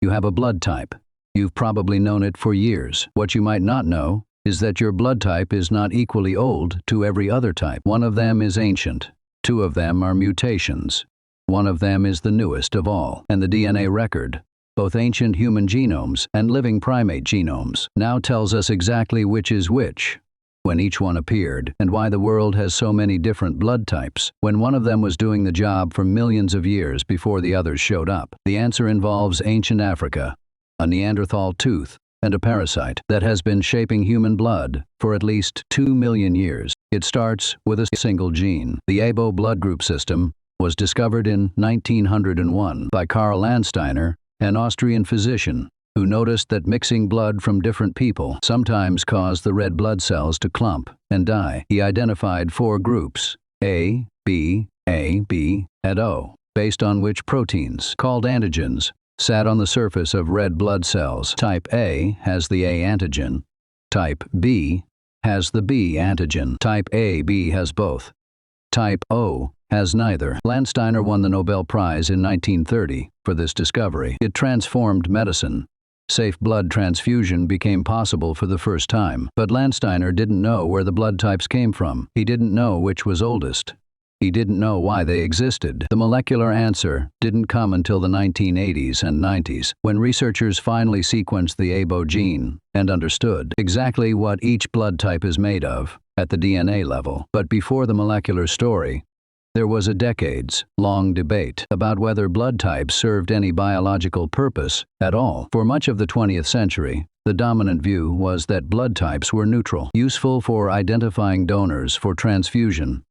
You have a blood type. You've probably known it for years. What you might not know is that your blood type is not equally old to every other type. One of them is ancient. Two of them are mutations. One of them is the newest of all. And the DNA record, both ancient human genomes and living primate genomes, now tells us exactly which is which, when each one appeared, and why the world has so many different blood types, when one of them was doing the job for millions of years before the others showed up. The answer involves ancient Africa, a Neanderthal tooth, and a parasite that has been shaping human blood for at least 2 million years. It starts with a single gene. The ABO blood group system was discovered in 1901 by Karl Landsteiner, an Austrian physician, who noticed that mixing blood from different people sometimes caused the red blood cells to clump and die. He identified 4 groups, A, B, and O, based on which proteins, called antigens, sat on the surface of red blood cells. Type A has the A antigen. Type B has the B antigen. Type AB has both. Type O has neither. Landsteiner won the Nobel Prize in 1930 for this discovery. It transformed medicine. Safe blood transfusion became possible for the first time. But Landsteiner didn't know where the blood types came from. He didn't know which was oldest. He didn't know why they existed. The molecular answer didn't come until the 1980s and 90s, when researchers finally sequenced the ABO gene and understood exactly what each blood type is made of at the DNA level. But before the molecular story, there was a decades-long debate about whether blood types served any biological purpose at all. For much of the 20th century, the dominant view was that blood types were neutral, useful for identifying donors for transfusion,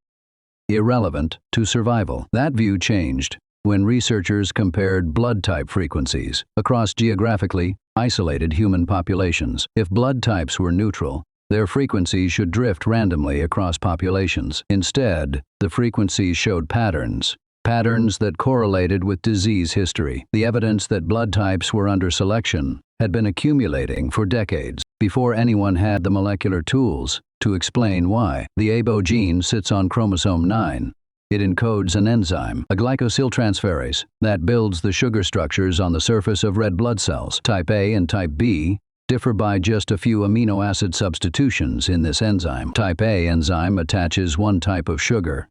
irrelevant to survival. That view changed when researchers compared blood type frequencies across geographically isolated human populations. If blood types were neutral, their frequencies should drift randomly across populations. Instead, the frequencies showed patterns that correlated with disease history. The evidence that blood types were under selection had been accumulating for decades before anyone had the molecular tools to explain why. The ABO gene sits on chromosome 9. It encodes an enzyme, a glycosyltransferase, that builds the sugar structures on the surface of red blood cells. Type A and Type B differ by just a few amino acid substitutions in this enzyme. Type A enzyme attaches one type of sugar.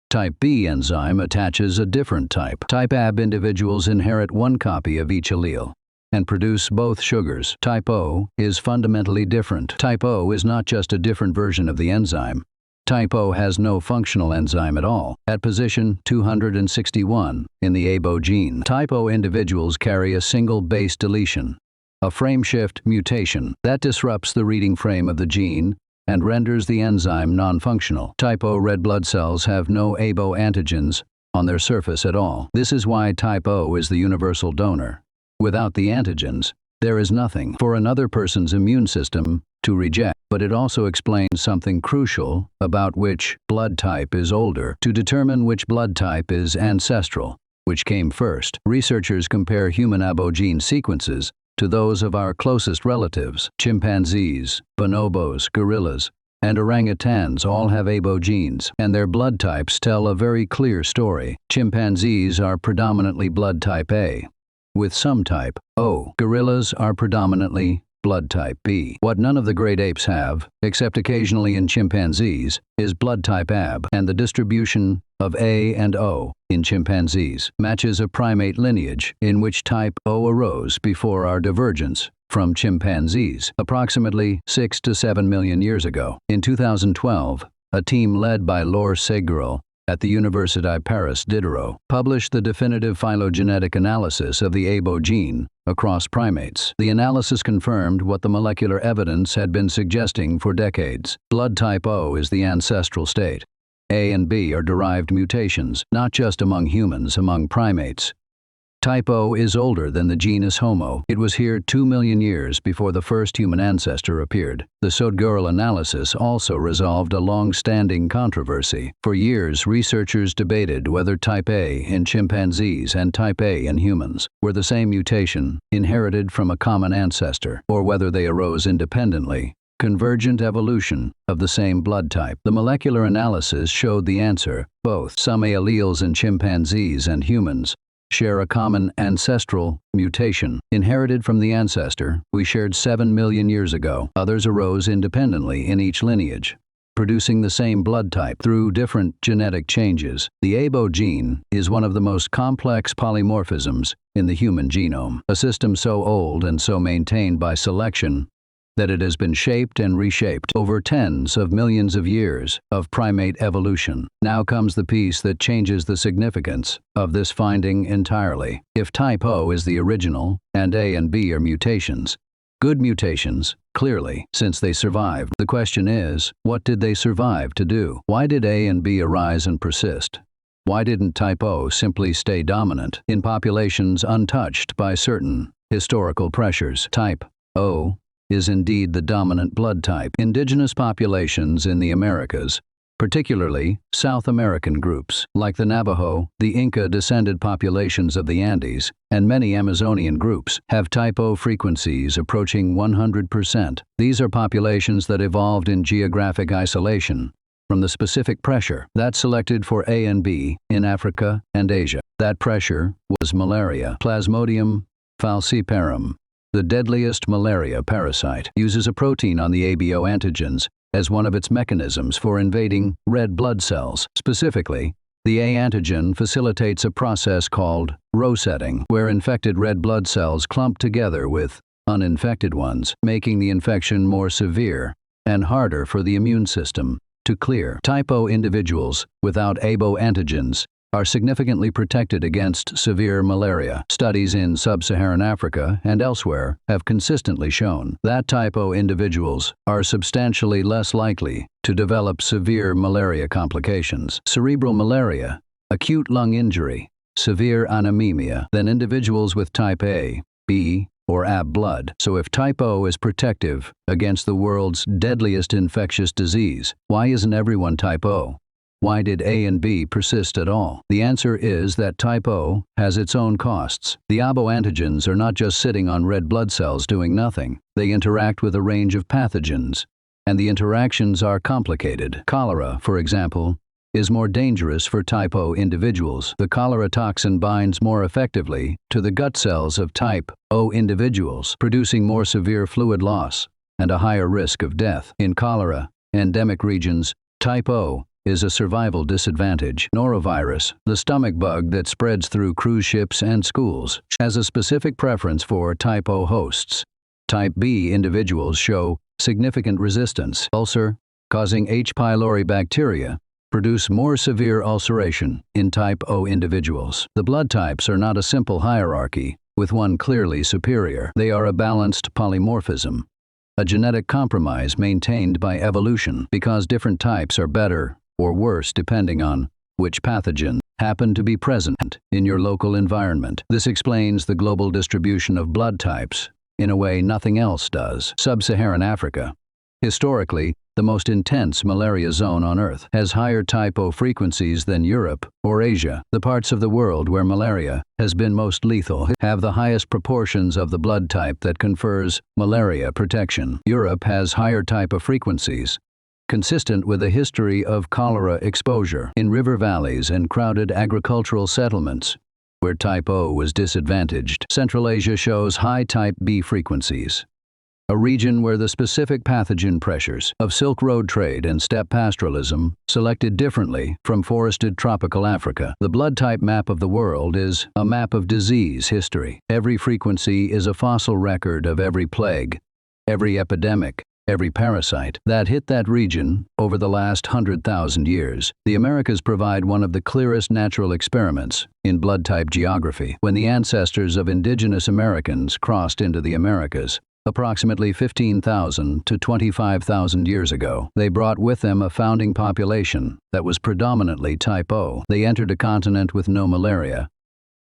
Type B enzyme attaches a different type. Type AB individuals inherit one copy of each allele and produce both sugars. Type O is fundamentally different. Type O is not just a different version of the enzyme. Type O has no functional enzyme at all. At position 261 in the ABO gene, Type O individuals carry a single base deletion, a frameshift mutation that disrupts the reading frame of the gene and renders the enzyme non-functional. Type O red blood cells have no ABO antigens on their surface at all. This is why Type O is the universal donor. Without the antigens, there is nothing for another person's immune system to reject. But it also explains something crucial about which blood type is older. To determine which blood type is ancestral, which came first, researchers compare human ABO gene sequences to those of our closest relatives. Chimpanzees, bonobos, gorillas, and orangutans all have ABO genes, and their blood types tell a very clear story. Chimpanzees are predominantly blood type A, with some type O. Gorillas are predominantly blood type B. What none of the great apes have, except occasionally in chimpanzees, is blood type AB, and the distribution of A and O in chimpanzees matches a primate lineage in which type O arose before our divergence from chimpanzees, approximately 6 to 7 million years ago. In 2012, a team led by Laure Segurel at the University Paris Diderot published the definitive phylogenetic analysis of the ABO gene across primates. The analysis confirmed what the molecular evidence had been suggesting for decades. Blood type O is the ancestral state. A and B are derived mutations, not just among humans, among primates. Type O is older than the genus Homo. It was here 2 million years before the first human ancestor appeared. The Segurel analysis also resolved a long-standing controversy. For years, researchers debated whether type A in chimpanzees and type A in humans were the same mutation inherited from a common ancestor, or whether they arose independently, convergent evolution of the same blood type. The molecular analysis showed the answer. Both. Some alleles in chimpanzees and humans share a common ancestral mutation. Inherited from the ancestor we shared 7 million years ago, others arose independently in each lineage, producing the same blood type through different genetic changes. The ABO gene is one of the most complex polymorphisms in the human genome, a system so old and so maintained by selection that it has been shaped and reshaped over tens of millions of years of primate evolution. Now comes the piece that changes the significance of this finding entirely. If type O is the original and A and B are mutations, good mutations, clearly, since they survived. The question is, what did they survive to do? Why did A and B arise and persist? Why didn't type O simply stay dominant in populations untouched by certain historical pressures? Type O is indeed the dominant blood type. Indigenous populations in the Americas, particularly South American groups like the Navajo, the Inca-descended populations of the Andes, and many Amazonian groups, have type O frequencies approaching 100%. These are populations that evolved in geographic isolation from the specific pressure that selected for A and B in Africa and Asia. That pressure was malaria. Plasmodium falciparum, the deadliest malaria parasite, uses a protein on the ABO antigens as one of its mechanisms for invading red blood cells. Specifically, the A antigen facilitates a process called row setting, where infected red blood cells clump together with uninfected ones, making the infection more severe and harder for the immune system to clear. Type O individuals without ABO antigens are significantly protected against severe malaria. Studies in sub-Saharan Africa and elsewhere have consistently shown that type O individuals are substantially less likely to develop severe malaria complications, cerebral malaria, acute lung injury, severe anemia, than individuals with type A, B, or AB blood. So if type O is protective against the world's deadliest infectious disease, why isn't everyone type O? Why did A and B persist at all? The answer is that type O has its own costs. The ABO antigens are not just sitting on red blood cells doing nothing. They interact with a range of pathogens, and the interactions are complicated. Cholera, for example, is more dangerous for type O individuals. The cholera toxin binds more effectively to the gut cells of type O individuals, producing more severe fluid loss and a higher risk of death. In cholera endemic regions, type O is a survival disadvantage. Norovirus, the stomach bug that spreads through cruise ships and schools, has a specific preference for type O hosts. Type B individuals show significant resistance. Ulcer, causing H. pylori bacteria, produce more severe ulceration in type O individuals. The blood types are not a simple hierarchy, with one clearly superior. They are a balanced polymorphism, a genetic compromise maintained by evolution, because different types are better or worse depending on which pathogens happen to be present in your local environment. This explains the global distribution of blood types in a way nothing else does. Sub-Saharan Africa, historically the most intense malaria zone on Earth, has higher type O frequencies than Europe or Asia. The parts of the world where malaria has been most lethal have the highest proportions of the blood type that confers malaria protection. Europe has higher type O frequencies, consistent with a history of cholera exposure in river valleys and crowded agricultural settlements where type O was disadvantaged. Central Asia shows high type B frequencies, a region where the specific pathogen pressures of Silk Road trade and steppe pastoralism selected differently from forested tropical Africa. The blood type map of the world is a map of disease history. Every frequency is a fossil record of every plague, every epidemic, every parasite that hit that region over the last 100,000 years. The Americas provide one of the clearest natural experiments in blood type geography. When the ancestors of indigenous Americans crossed into the Americas, approximately 15,000 to 25,000 years ago, they brought with them a founding population that was predominantly type O. They entered a continent with no malaria.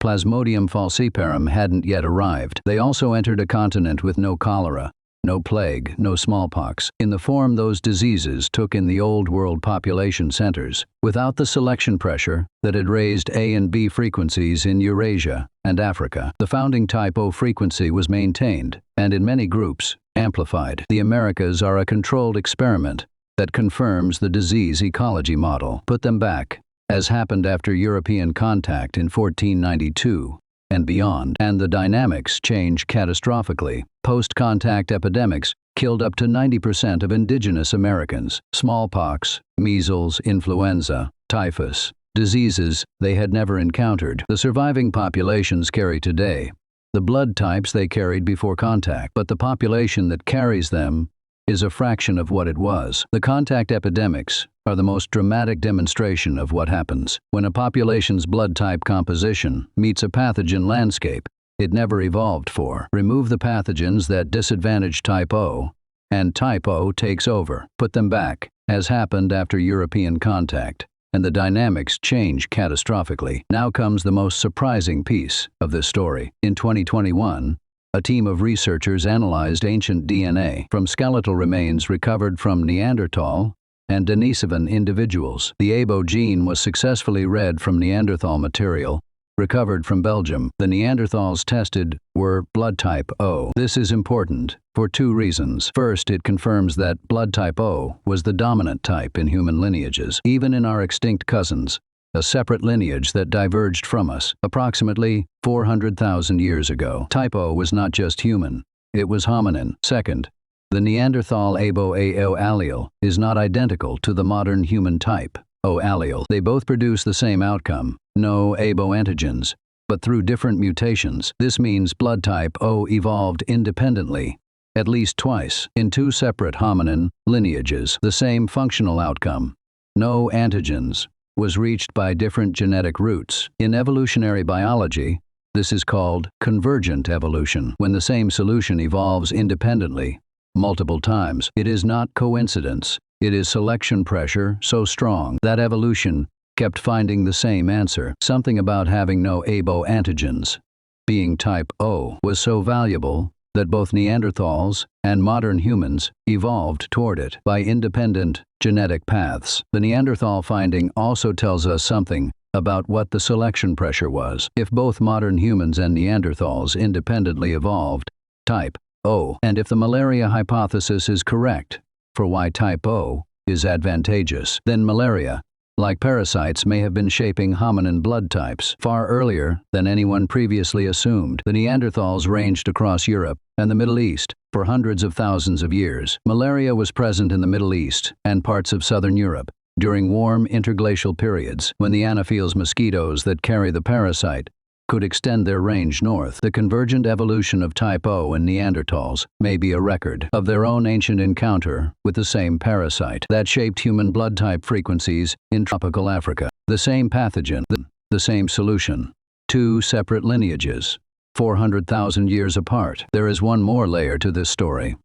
Plasmodium falciparum hadn't yet arrived. They also entered a continent with no cholera, no plague, no smallpox, in the form those diseases took in the Old World population centers, without the selection pressure that had raised A and B frequencies in Eurasia and Africa. The founding type O frequency was maintained, and in many groups, amplified. The Americas are a controlled experiment that confirms the disease ecology model. Put them back, as happened after European contact in 1492, and beyond. And the dynamics change catastrophically. Post-contact epidemics killed up to 90% of indigenous Americans. Smallpox, measles, influenza, typhus, diseases they had never encountered. The surviving populations carry today the blood types they carried before contact, but the population that carries them is a fraction of what it was. The contact epidemics are the most dramatic demonstration of what happens when a population's blood type composition meets a pathogen landscape it never evolved for. Remove the pathogens that disadvantage type O, and type O takes over. Put them back, as happened after European contact, and the dynamics change catastrophically. Now comes the most surprising piece of this story. In 2021, a team of researchers analyzed ancient DNA from skeletal remains recovered from Neanderthal and Denisovan individuals. The ABO gene was successfully read from Neanderthal material recovered from Belgium. The Neanderthals tested were blood type O. This is important for two reasons. First, it confirms that blood type O was the dominant type in human lineages, even in our extinct cousins, a separate lineage that diverged from us approximately 400,000 years ago. Type O was not just human, it was hominin. Second, the Neanderthal ABO-AO allele is not identical to the modern human type O allele. They both produce the same outcome, no ABO antigens, but through different mutations. This means blood type O evolved independently, at least twice, in two separate hominin lineages. The same functional outcome, no antigens, was reached by different genetic routes. In evolutionary biology, this is called convergent evolution. When the same solution evolves independently multiple times, it is not coincidence. It is selection pressure so strong that evolution kept finding the same answer. Something about having no ABO antigens, being type O, was so valuable that both Neanderthals and modern humans evolved toward it by independent genetic paths. The Neanderthal finding also tells us something about what the selection pressure was. If both modern humans and Neanderthals independently evolved type O, and if the malaria hypothesis is correct for why type O is advantageous, then malaria, like parasites, may have been shaping hominin blood types far earlier than anyone previously assumed. The Neanderthals ranged across Europe and the Middle East for hundreds of thousands of years. Malaria was present in the Middle East and parts of southern Europe during warm interglacial periods, when the Anopheles mosquitoes that carry the parasite could extend their range north. The convergent evolution of type O in Neanderthals may be a record of their own ancient encounter with the same parasite that shaped human blood type frequencies in tropical Africa. The same pathogen, the same solution. Two separate lineages, 400,000 years apart. There is one more layer to this story,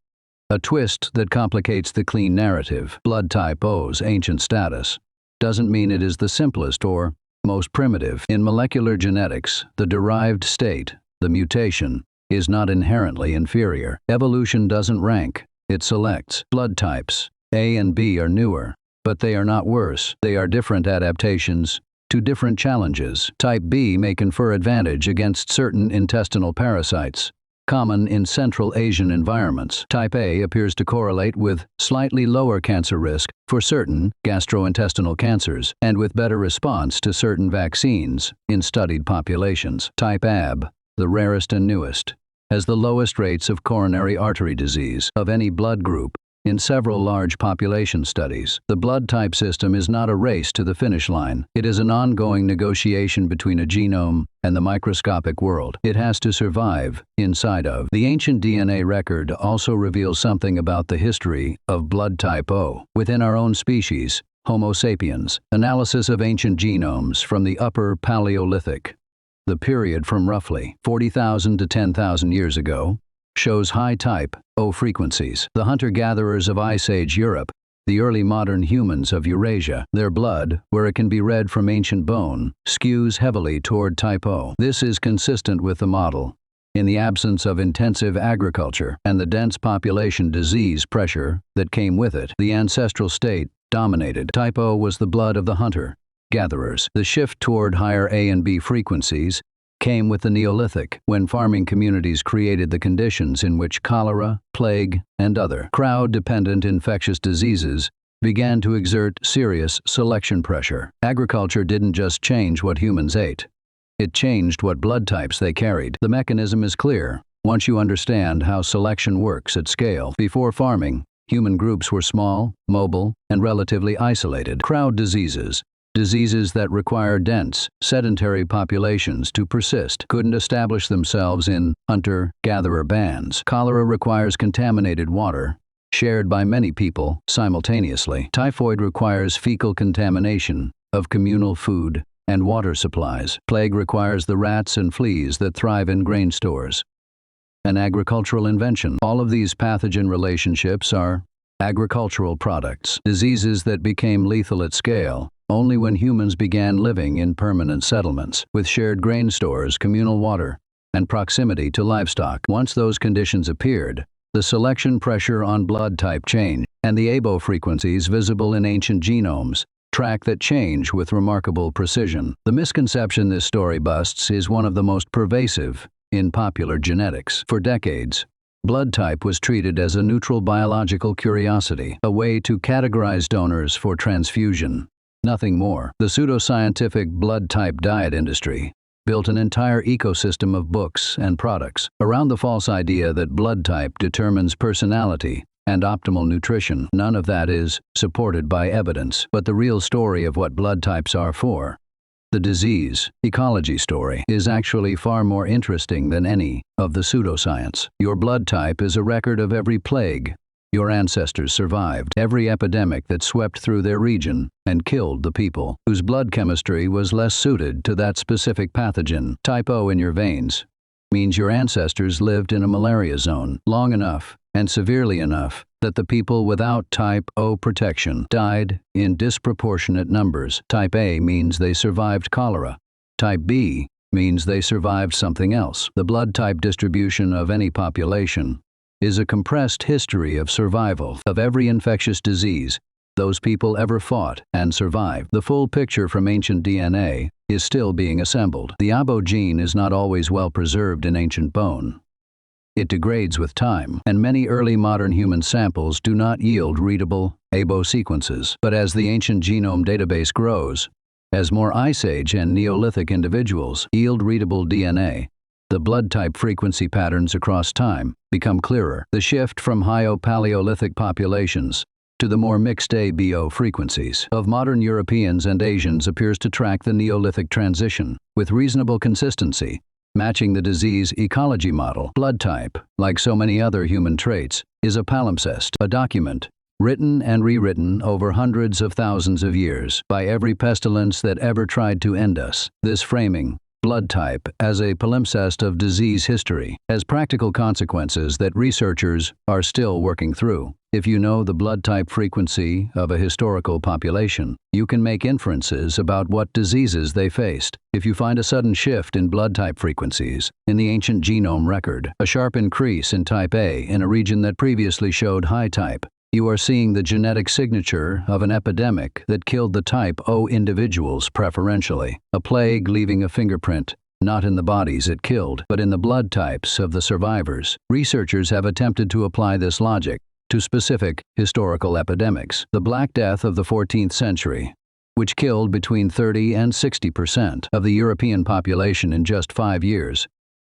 a twist that complicates the clean narrative. Blood type O's ancient status doesn't mean it is the simplest or most primitive. In molecular genetics, the derived state, the mutation, is not inherently inferior. Evolution doesn't rank, it selects. Blood types A and B are newer, but they are not worse. They are different adaptations to different challenges. Type B may confer advantage against certain intestinal parasites, common in Central Asian environments. Type A appears to correlate with slightly lower cancer risk for certain gastrointestinal cancers, and with better response to certain vaccines in studied populations. Type AB, the rarest and newest, has the lowest rates of coronary artery disease of any blood group in several large population studies. The blood type system is not a race to the finish line. It is an ongoing negotiation between a genome and the microscopic world it has to survive inside of. The ancient DNA record also reveals something about the history of blood type O within our own species, Homo sapiens. Analysis of ancient genomes from the Upper Paleolithic, the period from roughly 40,000 to 10,000 years ago, shows high type O frequencies. The hunter-gatherers of Ice Age Europe, the early modern humans of Eurasia, their blood, where it can be read from ancient bone, skews heavily toward type O. This is consistent with the model. In the absence of intensive agriculture and the dense population disease pressure that came with it, the ancestral state dominated. Type O was the blood of the hunter-gatherers. The shift toward higher A and B frequencies came with the Neolithic, when farming communities created the conditions in which cholera, plague, and other crowd-dependent infectious diseases began to exert serious selection pressure. Agriculture didn't just change what humans ate. It changed what blood types they carried. The mechanism is clear once you understand how selection works at scale. Before farming, human groups were small, mobile, and relatively isolated. Crowd diseases, diseases that require dense, sedentary populations to persist, couldn't establish themselves in hunter-gatherer bands. Cholera requires contaminated water, shared by many people simultaneously. Typhoid requires fecal contamination of communal food and water supplies. Plague requires the rats and fleas that thrive in grain stores. An agricultural invention. All of these pathogen relationships are agricultural products. Diseases that became lethal at scale only when humans began living in permanent settlements, with shared grain stores, communal water, and proximity to livestock. Once those conditions appeared, the selection pressure on blood type changed, and the ABO frequencies visible in ancient genomes track that change with remarkable precision. The misconception this story busts is one of the most pervasive in popular genetics. For decades, blood type was treated as a neutral biological curiosity, a way to categorize donors for transfusion. Nothing more. The pseudoscientific blood type diet industry built an entire ecosystem of books and products around the false idea that blood type determines personality and optimal nutrition. None of that is supported by evidence. But the real story of what blood types are for, the disease ecology story, is actually far more interesting than any of the pseudoscience. Your blood type is a record of every plague your ancestors survived, every epidemic that swept through their region and killed the people whose blood chemistry was less suited to that specific pathogen. Type O in your veins means your ancestors lived in a malaria zone long enough and severely enough that the people without type O protection died in disproportionate numbers. Type A means they survived cholera. Type B means they survived something else. The blood type distribution of any population is a compressed history of survival of every infectious disease those people ever fought and survived. The full picture from ancient DNA is still being assembled. The ABO gene is not always well preserved in ancient bone. It degrades with time, and many early modern human samples do not yield readable ABO sequences. But as the ancient genome database grows, as more Ice Age and Neolithic individuals yield readable DNA, the blood type frequency patterns across time become clearer. The shift from Paleolithic populations to the more mixed ABO frequencies of modern Europeans and Asians appears to track the Neolithic transition with reasonable consistency, matching the disease ecology model. Blood type, like so many other human traits, is a palimpsest, a document written and rewritten over hundreds of thousands of years by every pestilence that ever tried to end us. This framing blood type as a palimpsest of disease history has practical consequences that researchers are still working through. If you know the blood type frequency of a historical population, you can make inferences about what diseases they faced. If you find a sudden shift in blood type frequencies in the ancient genome record, a sharp increase in type A in a region that previously showed high type, you are seeing the genetic signature of an epidemic that killed the type O individuals preferentially, a plague leaving a fingerprint, not in the bodies it killed, but in the blood types of the survivors. Researchers have attempted to apply this logic to specific historical epidemics. The Black Death of the 14th century, which killed between 30 and 60% of the European population in just 5 years,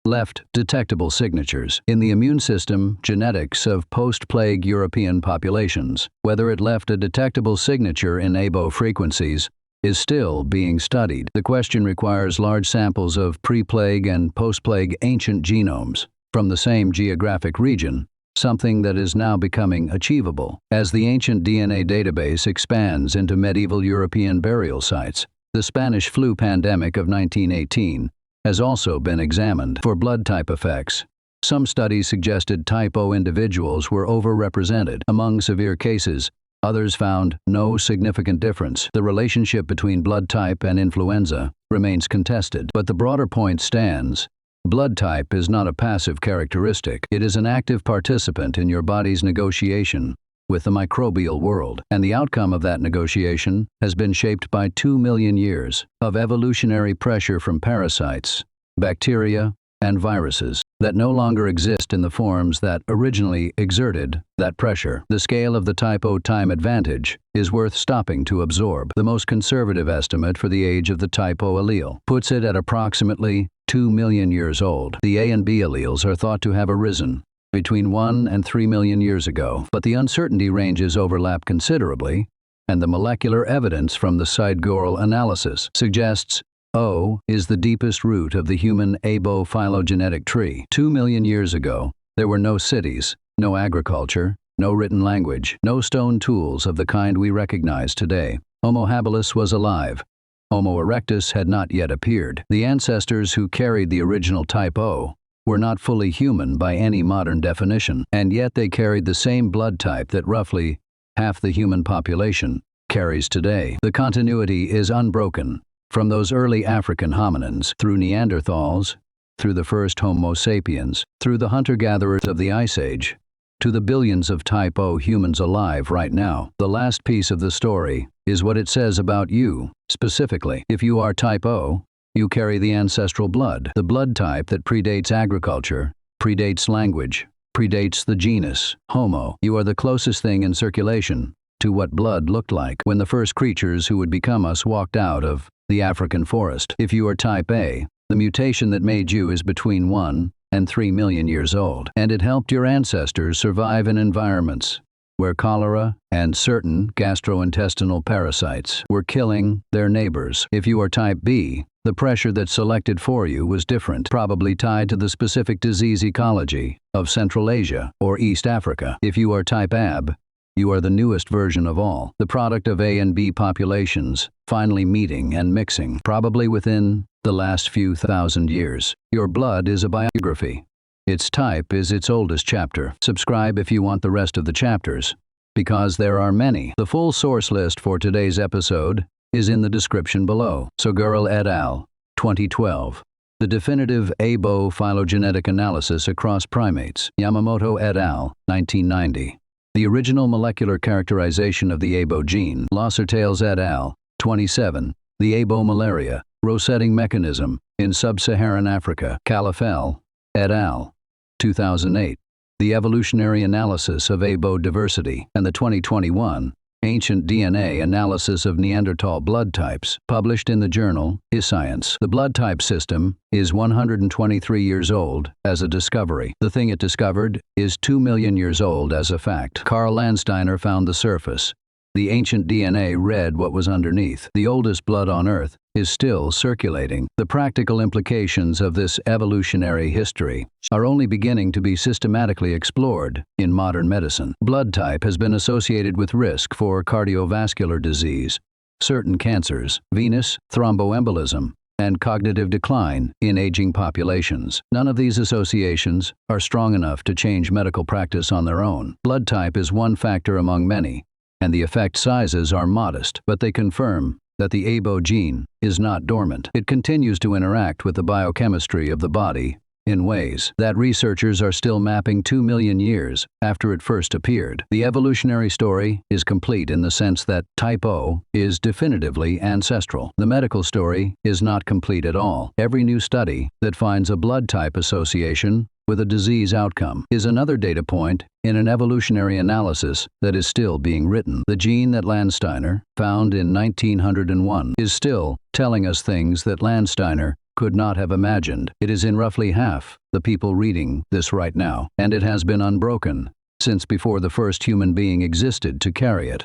left detectable signatures in the immune system genetics of post-plague European populations. Whether it left a detectable signature in ABO frequencies is still being studied. The question requires large samples of pre-plague and post-plague ancient genomes from the same geographic region, something that is now becoming achievable. As the ancient DNA database expands into medieval European burial sites, the Spanish flu pandemic of 1918 has also been examined for blood type effects. Some studies suggested type O individuals were overrepresented among severe cases. Others found no significant difference. The relationship between blood type and influenza remains contested, but the broader point stands. Blood type is not a passive characteristic. It is an active participant in your body's negotiation with the microbial world, and the outcome of that negotiation has been shaped by 2 million years of evolutionary pressure from parasites, bacteria, and viruses. that no longer exist in the forms that originally exerted that pressure. The scale of the type O time advantage is worth stopping to absorb. The most conservative estimate for the age of the type O allele puts it at approximately 2 million years old. The A and B alleles are thought to have arisen between 1 and 3 million years ago, but the uncertainty ranges overlap considerably, and the molecular evidence from the Seidgorel analysis suggests O is the deepest root of the human abo-phylogenetic tree. 2 million years ago, there were no cities, no agriculture, no written language, no stone tools of the kind we recognize today. Homo habilis was alive. Homo erectus had not yet appeared. The ancestors who carried the original type O were not fully human by any modern definition, and yet they carried the same blood type that roughly half the human population carries today. The continuity is unbroken. From those early African hominins, through Neanderthals, through the first Homo sapiens, through the hunter-gatherers of the Ice Age, to the billions of type O humans alive right now. The last piece of the story is what it says about you, specifically. If you are type O, you carry the ancestral blood, the blood type that predates agriculture, predates language, predates the genus Homo. You are the closest thing in circulation to what blood looked like when the first creatures who would become us walked out of the African forest. If you are type A, the mutation that made you is between 1 and 3 million years old, and it helped your ancestors survive in environments where cholera and certain gastrointestinal parasites were killing their neighbors. If you are type B, the pressure that selected for you was different, probably tied to the specific disease ecology of Central Asia or East Africa. If you are type AB, you are the newest version of all, the product of A and B populations finally meeting and mixing, probably within the last few thousand years. Your blood is a biography. Its type is its oldest chapter. Subscribe if you want the rest of the chapters, because there are many. The full source list for today's episode is in the description below. Seidgorel et al., 2012. The definitive abo-phylogenetic analysis across primates. Yamamoto et al., 1990. The original molecular characterization of the abo gene. Lossertales et al., 27. The abo malaria rosetting mechanism in sub-Saharan Africa. Calafell et al., 2008. The evolutionary analysis of abo diversity. And the 2021 Ancient DNA Analysis of Neanderthal Blood Types, published in the journal eScience. The blood type system is 123 years old as a discovery. The thing it discovered is 2 million years old as a fact. Carl Landsteiner found the surface. The ancient DNA read what was underneath. The oldest blood on Earth is still circulating. The practical implications of this evolutionary history are only beginning to be systematically explored in modern medicine. Blood type has been associated with risk for cardiovascular disease, certain cancers, venous thromboembolism, and cognitive decline in aging populations. None of these associations are strong enough to change medical practice on their own. Blood type is one factor among many, and the effect sizes are modest, but they confirm that the abo gene is not dormant. It continues to interact with the biochemistry of the body in ways that researchers are still mapping 2 million years after it first appeared. The evolutionary story is complete in the sense that type O is definitively ancestral. The medical story is not complete at all. Every new study that finds a blood type association with a disease outcome is another data point in an evolutionary analysis that is still being written. The gene that Landsteiner found in 1901 is still telling us things that Landsteiner could not have imagined. It is in roughly half the people reading this right now, and it has been unbroken since before the first human being existed to carry it.